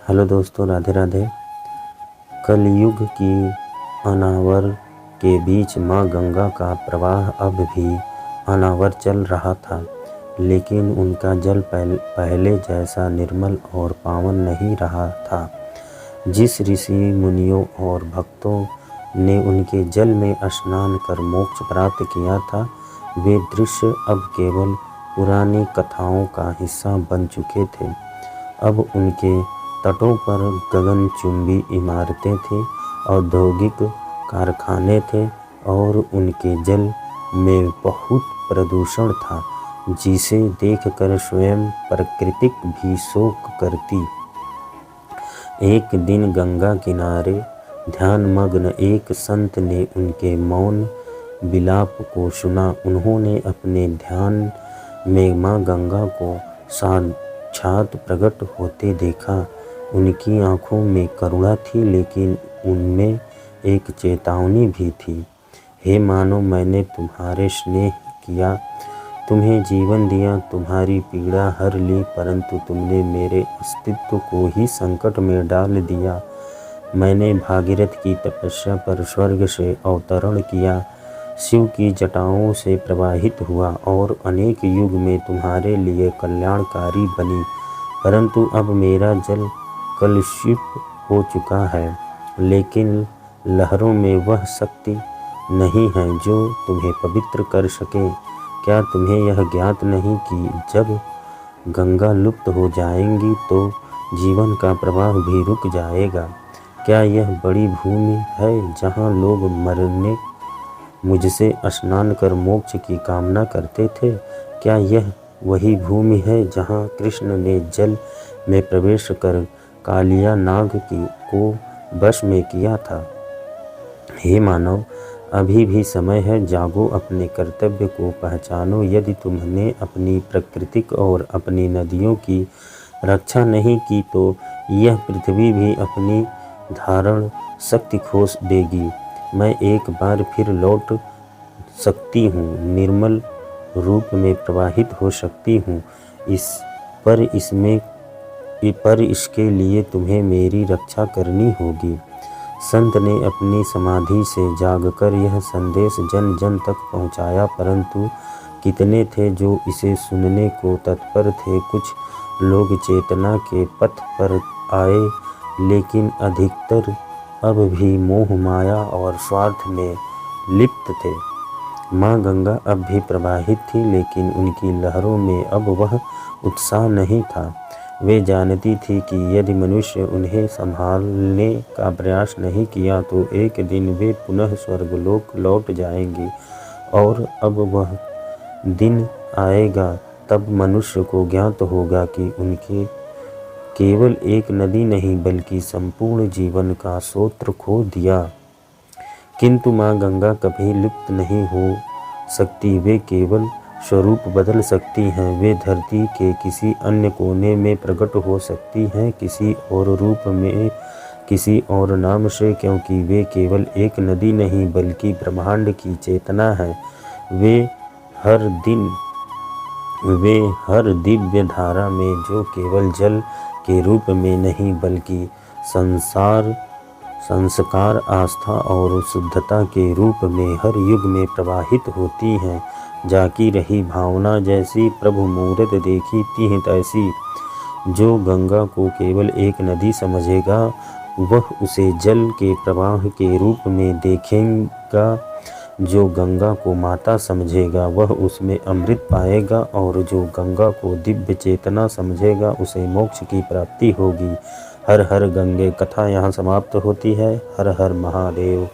Hello दोस्तों, राधे राधे। कलयुग की अनावर के बीच माँ गंगा का प्रवाह अब भी अनावर चल रहा था, लेकिन उनका जल पहले जैसा निर्मल और पावन नहीं रहा था। जिस ऋषि मुनियों और भक्तों ने उनके जल में स्नान कर मोक्ष प्राप्त किया था, वे दृश्य अब केवल पुरानी कथाओं का हिस्सा बन चुके थे। अब उनके तटों पर गगनचुंबी इमारतें थीं, औद्योगिक कारखाने थे और उनके जल में बहुत प्रदूषण था, जिसे देखकर स्वयं प्रकृति भी शोक करती। एक दिन गंगा किनारे ध्यानमग्न एक संत ने उनके मौन विलाप को सुना। उन्होंने अपने ध्यान में माँ गंगा को साक्षात प्रकट होते देखा। उनकी आँखों में करुणा थी, लेकिन उनमें एक चेतावनी भी थी। हे मानव, मैंने तुम्हारे स्नेह किया, तुम्हें जीवन दिया, तुम्हारी पीड़ा हर ली, परंतु तुमने मेरे अस्तित्व को ही संकट में डाल दिया। मैंने भागीरथ की तपस्या पर स्वर्ग से अवतरण किया, शिव की जटाओं से प्रवाहित हुआ और अनेक युग में तुम्हारे लिए कल्याणकारी बनी, परंतु अब मेरा जल कलुषित हो चुका है। लेकिन लहरों में वह शक्ति नहीं है जो तुम्हें पवित्र कर सके। क्या तुम्हें यह ज्ञात नहीं कि जब गंगा लुप्त हो जाएंगी तो जीवन का प्रवाह भी रुक जाएगा? क्या यह बड़ी भूमि है जहाँ लोग मरने मुझसे स्नान कर मोक्ष की कामना करते थे? क्या यह वही भूमि है जहाँ कृष्ण ने जल में प्रवेश कर कालिया नाग को वश में किया था? हे मानव, अभी भी समय है, जागो, अपने कर्तव्य को पहचानो। यदि तुमने अपनी प्रकृति और अपनी नदियों की रक्षा नहीं की तो यह पृथ्वी भी अपनी धारण शक्ति खो देगी। मैं एक बार फिर लौट सकती हूँ, निर्मल रूप में प्रवाहित हो सकती हूँ, पर इसके लिए तुम्हें मेरी रक्षा करनी होगी। संत ने अपनी समाधि से जागकर यह संदेश जन जन तक पहुँचाया, परंतु कितने थे जो इसे सुनने को तत्पर थे? कुछ लोग चेतना के पथ पर आए, लेकिन अधिकतर अब भी मोह माया और स्वार्थ में लिप्त थे। माँ गंगा अब भी प्रवाहित थी, लेकिन उनकी लहरों में अब वह उत्साह नहीं था। वे जानती थी कि यदि मनुष्य उन्हें संभालने का प्रयास नहीं किया तो एक दिन वे पुनः स्वर्गलोक लौट जाएंगी, और अब वह दिन आएगा तब मनुष्य को ज्ञात होगा कि उनके केवल एक नदी नहीं बल्कि संपूर्ण जीवन का स्रोत खो दिया। किंतु माँ गंगा कभी लुप्त नहीं हो सकती, वे केवल स्वरूप बदल सकती हैं। वे धरती के किसी अन्य कोने में प्रकट हो सकती हैं, किसी और रूप में, किसी और नाम से, क्योंकि वे केवल एक नदी नहीं बल्कि ब्रह्मांड की चेतना है। वे हर दिव्य धारा में, जो केवल जल के रूप में नहीं बल्कि संस्कार, आस्था और शुद्धता के रूप में हर युग में प्रवाहित होती हैं। जाकी रही भावना जैसी, प्रभु मूरत देखी तिह तैसी। जो गंगा को केवल एक नदी समझेगा वह उसे जल के प्रवाह के रूप में देखेगा। जो गंगा को माता समझेगा वह उसमें अमृत पाएगा, और जो गंगा को दिव्य चेतना समझेगा उसे मोक्ष की प्राप्ति होगी। हर हर गंगे कथा यहाँ समाप्त होती है। हर हर महादेव।